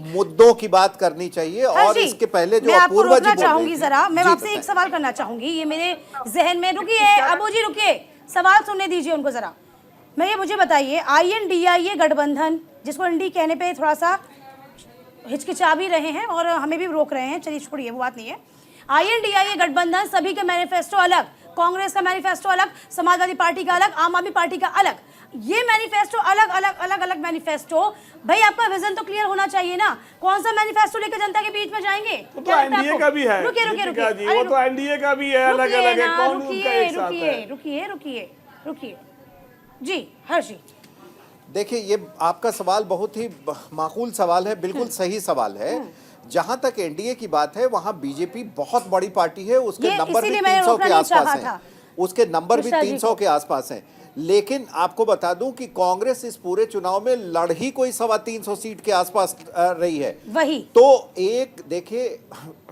मुद्दों की बात करनी चाहिए। और इसके पहले जो अपूर्वा जी चाहूंगी जरा, मैं आपसे एक सवाल करना चाहूंगी, ये मेरे जहन में। रुकिए अबू जी, रुकिए, सवाल सुनने दीजिए उनको जरा। मैं ये मुझे बताइए, INDIA गठबंधन, जिसको इंडी कहने पे थोड़ा सा हिचकिचा भी रहे हैं और हमें भी रोक रहे हैं, चलिए छोड़िए वो बात नहीं है। INDIA गठबंधन, सभी के मैनिफेस्टो अलग, कांग्रेस का मैनिफेस्टो अलग, समाजवादी पार्टी का अलग, आम आदमी पार्टी का अलग, ये मैनिफेस्टो अलग अलग अलग अलग मैनिफेस्टो। भाई आपका विजन तो क्लियर होना चाहिए ना, कौन सा मैनिफेस्टो लेकर जनता के बीच में जाएंगे? तो एनडीए का भी है, रुकिए रुकिए दीपिका जी, रुकिए, वो तो एनडीए का भी है, अलग अलग है, कौन उनका एक साथ है? रुकिए रुकिए रुकिए जी, हर्षी देखिए, ये आपका सवाल बहुत ही माकूल सवाल है, बिल्कुल सही सवाल है। जहां तक एनडीए की बात है, वहां बीजेपी बहुत बड़ी पार्टी है, उसके नंबर भी 300 के आसपास हैं, उसके नंबर भी 300 के आसपास हैं। लेकिन आपको बता दूं कि कांग्रेस इस पूरे चुनाव में लड़ ही कोई 325 सीट के आसपास रही है। वही तो एक देखिए,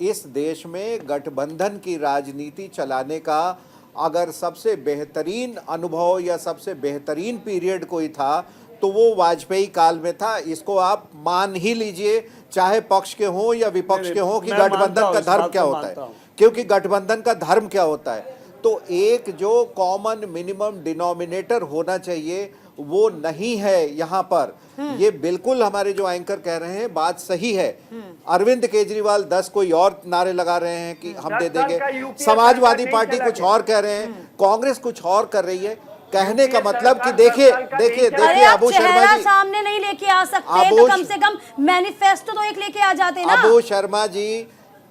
इस देश में गठबंधन की राजनीति चलाने का अगर सबसे बेहतरीन अनुभव या सबसे बेहतरीन पीरियड कोई था तो वो वाजपेयी काल में था। इसको आप मान ही लीजिए, चाहे पक्ष के हों या विपक्ष के हों, कि गठबंधन का धर्म क्या होता है, क्योंकि गठबंधन का धर्म क्या होता है। तो एक जो कॉमन मिनिमम डिनोमिनेटर होना चाहिए वो नहीं है यहाँ पर। ये बिल्कुल हमारे जो एंकर कह रहे हैं बात सही है। अरविंद केजरीवाल 10 कोई और नारे लगा रहे हैं कि हम दे देंगे, समाजवादी पार्टी कुछ और कह रहे हैं, कांग्रेस कुछ और कर रही है। कहने का मतलब कि देखिए देखिए देखिए, अबू शर्मा जी सामने नहीं लेके आ सकते तो कम से कम मैनिफेस्टो तो एक लेके आ जाते ना। अबू शर्मा जी,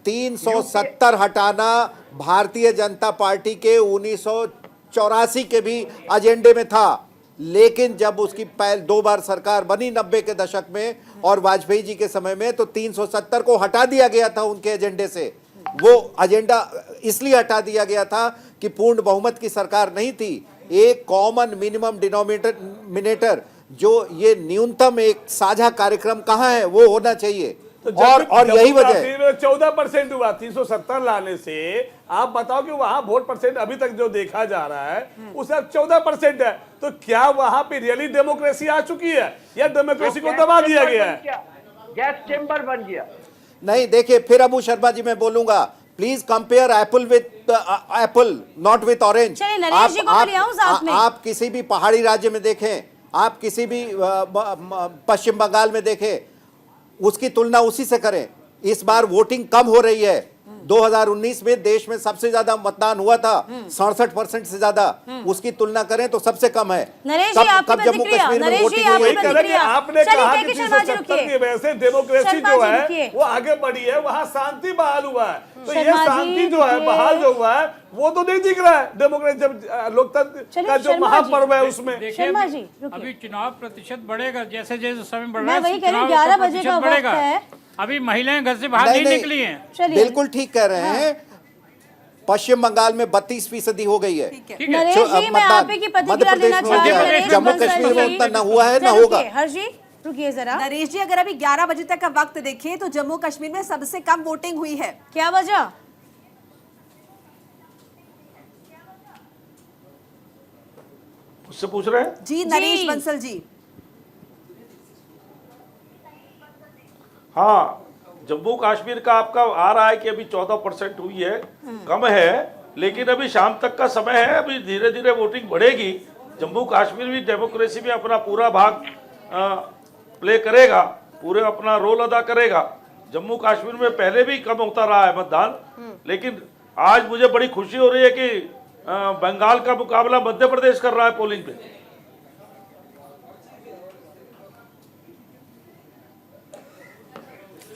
370 हटाना भारतीय जनता पार्टी के 1984 के भी एजेंडे में था, लेकिन जब उसकी पहले 2 बार सरकार बनी 90 के दशक में और वाजपेयी जी के समय में, तो 370 को हटा दिया गया था उनके एजेंडे से। वो एजेंडा इसलिए हटा दिया गया था कि पूर्ण बहुमत की सरकार नहीं थी। एक कॉमन मिनिमम डिनोमिनेटर, जो ये न्यूनतम एक साझा कार्यक्रम कहाँ है, वो होना चाहिए। तो और यही वजह 14% हुआ 370 लाने से। आप बताओ कि वहां वोट परसेंट अभी तक जो देखा जा रहा है उससे अब 14% है, तो क्या वहां पे रियली डेमोक्रेसी आ चुकी है या डेमोक्रेसी को दबा दिया गया है? गैस चेंबर बन गया। नहीं, देखिए फिर अबू शर्मा जी मैं बोलूंगा, please compare Apple with Apple, not with orange. आप किसी भी पहाड़ी राज्य में देखें, आप किसी भी पश्चिम बंगाल में देखें, उसकी तुलना उसी से करें। इस बार वोटिंग कम हो रही है। 2019 में देश में सबसे ज्यादा मतदान हुआ था, 67% से ज्यादा, उसकी तुलना करें तो सबसे कम है। कब जम्मू कश्मीर में वोटिंग हुई है? आपने कहा कि 370 की वजह से डेमोक्रेसी जो है वो आगे बढ़ी है, वहां शांति बहाल हुआ है। तो ये शांति जो है, बहाल जो हुआ है, वो तो नहीं दिख रहा है। डेमोक्रेसी जब लोकतंत्र का जो महापर्व है उसमें अभी चुनाव प्रतिशत बढ़ेगा, जैसे जैसे समय बढ़ रहा है, 11 बजे का वक्त है। अभी महिलाएं घर से बाहर नहीं निकली हैं। बिल्कुल ठीक कह रहे हैं। पश्चिम बंगाल में 32% हो गई है। नरेश जी, मैं आप की प्रतिक्रिया लेना चाहती हूं। जम्मू कश्मीर में उतना न हुआ है, न होगा। हर्षी रुकिए जरा। नरेश जी, अगर अभी 11 बजे तक का वक्त देखें तो जम्मू कश्मीर में सबसे कम वोटिंग हुई है। क्या वजह? उससे पूछ रहे हैं जी नरेश बंसल जी। हाँ, जम्मू कश्मीर का आपका आ रहा है कि अभी 14% हुई है, कम है, लेकिन अभी शाम तक का समय है, अभी धीरे धीरे वोटिंग बढ़ेगी। जम्मू कश्मीर भी डेमोक्रेसी में अपना पूरा भाग प्ले करेगा, पूरे अपना रोल अदा करेगा। जम्मू कश्मीर में पहले भी कम होता रहा है मतदान, लेकिन आज मुझे बड़ी खुशी हो रही है कि बंगाल का मुकाबला मध्य प्रदेश कर रहा है पोलिंग पे।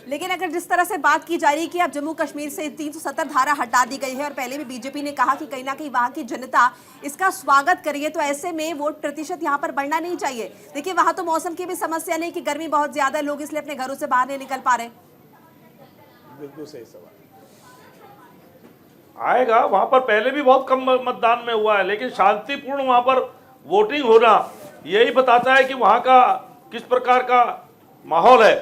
लेकिन अगर जिस तरह से बात की जा रही है कि अब जम्मू कश्मीर से 370 धारा हटा दी गई है और पहले भी बीजेपी ने कहा कि कहीं ना कहीं वहां की जनता इसका स्वागत करिए, तो ऐसे में वोट प्रतिशत यहां पर बढ़ना नहीं चाहिए। देखिए वहां तो मौसम की भी समस्या नहीं कि गर्मी बहुत ज्यादा है, लोग इसलिए अपने घरों से बाहर नहीं निकल पा रहे। बिल्कुल सही सवाल आएगा। वहां पर पहले भी बहुत कम मतदान में हुआ है, लेकिन शांतिपूर्ण वहां पर वोटिंग होना यही बताता है कि वहां का किस प्रकार का माहौल है।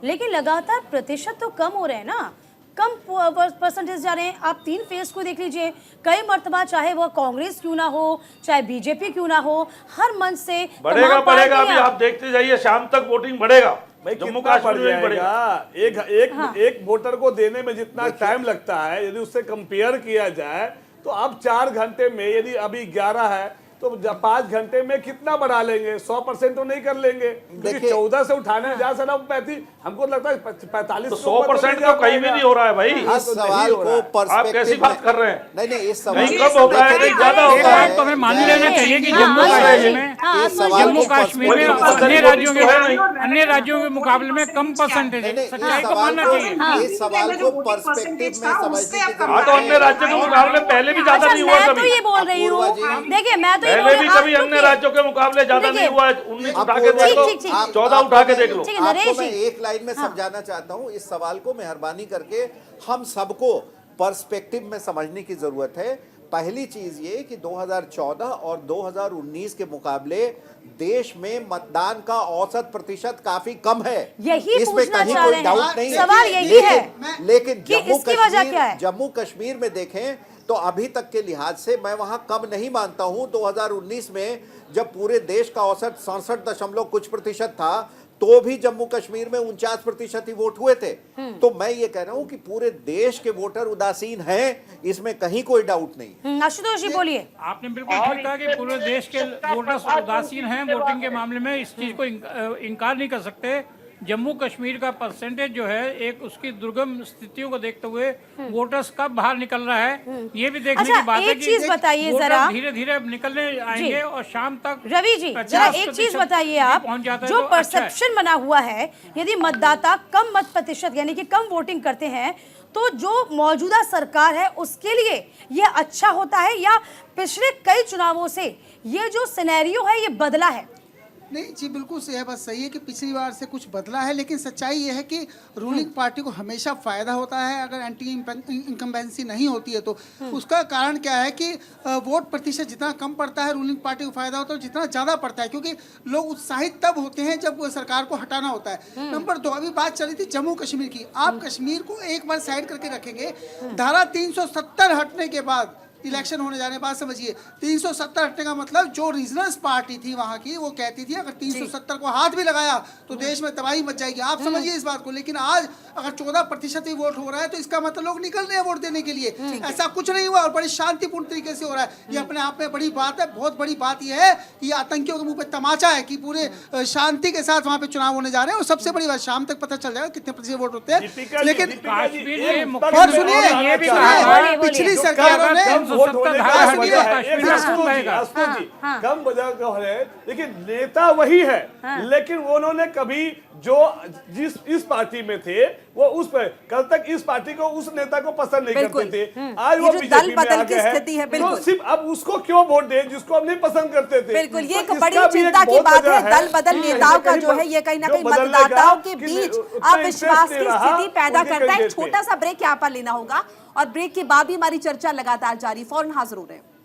लेकिन लगातार प्रतिशत तो कम हो रहे हैं ना, कम परसेंटेज जा रहे हैं। आप 3 फेज को देख लीजिए, कई मर्तबा चाहे वो कांग्रेस क्यों ना हो, चाहे बीजेपी क्यों ना हो, हर मंच से बढ़ेगा बढ़ेगा। अभी आप देखते जाइए, शाम तक वोटिंग बढ़ेगा। जम्मू कश्मीर में बढ़ेगा। एक वोटर को देने में जितना टाइम लगता है, यदि उससे कंपेयर किया जाए तो आप 4 घंटे में, यदि अभी 11 है तो 5 घंटे में कितना बढ़ा लेंगे? 100% तो नहीं कर लेंगे, क्योंकि 14 से उठाने में जहाँ से 35, हमको लगता है 45 तो 100% तो कहीं भी नहीं हो रहा है भाई। इस सवाल को आप कैसी बात कर रहे हैं? नहीं, इस सवाल कब होता है कि ज्यादा होता है? तो हमें मान लेना चाहिए कि जम्मू कश्मीर में अन्य राज्यों के मुकाबले में कम परसेंटेज है, सच्चाई को मानना चाहिए। इस सवाल को पर्सपेक्टिव में समझने की हाँ, तो अन्य राज्यों के मुकाबले पहले भी ज्यादा नहीं हुआ मैं तो कभी। ये बोल रही हूँ, देखिए मैं तो ये पहले भी कभी अन्य राज्यों के मुकाबले ज्यादा नहीं हुआ। 19 उठा के देख लो, 14 उठा के देख लो। आपको मैं एक लाइन में समझाना चाहता हूँ, इस सवाल को मेहरबानी करके हम सबको पर्सपेक्टिव में समझने की जरूरत है। पहली चीज ये कि 2014 और 2019 के मुकाबले देश में मतदान का औसत प्रतिशत काफी कम है, यही इसमें पूछना कहीं चाह कोई रहे हैं। डाउट नहीं है। सवाल यही है लेकिन कि इसकी वजह क्या है? जम्मू कश्मीर में देखें तो अभी तक के लिहाज से मैं वहां कम नहीं मानता हूं। 2019 में जब पूरे देश का औसत 67 कुछ प्रतिशत था, तो भी जम्मू कश्मीर में 49% ही वोट हुए थे। तो मैं ये कह रहा हूं कि पूरे देश के वोटर उदासीन हैं, इसमें कहीं कोई डाउट नहीं। आशुतोष जी बोलिए। आपने बिल्कुल ठीक कहा कि पूरे देश के वोटर्स उदासीन हैं वोटिंग के मामले में, इस चीज को इनकार नहीं कर सकते। जम्मू कश्मीर का परसेंटेज जो है, एक उसकी दुर्गम स्थितियों को देखते हुए वोटर्स कब बाहर निकल रहा है, ये भी देखने की बात है एक चीज बताइए जरा, धीरे धीरे अब निकलने आएंगे और शाम तक। रवि जी जरा एक चीज बताइए आप, जो परसेप्शन बना हुआ है, यदि मतदाता कम मत प्रतिशत यानी कि कम वोटिंग करते हैं, तो जो मौजूदा सरकार है उसके लिए ये अच्छा होता है, या पिछले कई चुनावों से ये जो सिनेरियो है ये बदला है? नहीं जी, बिल्कुल सही है, बस सही है कि पिछली बार से कुछ बदला है, लेकिन सच्चाई ये है कि रूलिंग पार्टी को हमेशा फ़ायदा होता है अगर एंटी इनकम्बेंसी नहीं होती है तो। उसका कारण क्या है कि वोट प्रतिशत जितना कम पड़ता है रूलिंग पार्टी को फ़ायदा होता है, जितना ज़्यादा पड़ता है, क्योंकि लोग उत्साहित तब होते हैं जब सरकार को हटाना होता है। नंबर 2, अभी बात चली थी जम्मू कश्मीर की। आप कश्मीर को एक बार साइड करके रखेंगे, धारा 370 हटने के बाद इलेक्शन होने जाने बाद, समझिए 370 हटने का मतलब जो रीजनल पार्टी थी वहां की, वो कहती थी अगर 370 को हाथ भी लगाया तो देश में तबाही मच जाएगी। आप समझिए इस बात को। लेकिन आज अगर 14% ही वोट हो रहा है तो इसका मतलब लोग निकल रहे हैं वोट देने के लिए। ऐसा कुछ नहीं हुआ और बड़ी शांतिपूर्ण तरीके से हो रहा है। ये अपने आप में बड़ी बात है। बहुत बड़ी बात यह है कि आतंकियों के मुंह पे तमाचा है कि पूरे शांति के साथ वहां पे चुनाव होने जा रहे हैं। और सबसे बड़ी बात, शाम तक पता चल जाएगा कितने प्रतिशत वोट होते हैं। लेकिन और सुनिए, पिछली सरकारों ने कम बजा का है, लेकिन नेता वही है। लेकिन उन्होंने कभी जो इस पार्टी में थे वो उस पर, कल तक इस पार्टी को उस नेता को पसंद नहीं करते थे, आज वो बीजेपी में आ गए हैं, तो सिर्फ अब उसको क्यों वोट दें जिसको हम नहीं पसंद करते थे। बिल्कुल, ये एक बड़ी चिंता की बात है। दल बदल नेताओं का जो है ये कहीं ना कहीं मतदाताओं के बीच अविश्वास की स्थिति पैदा करता है। छोटा सा ब्रेक यहाँ पर लेना होगा और ब्रेक के बाद भी हमारी चर्चा लगातार जारी। फौरन हाजिर हो रहे हैं।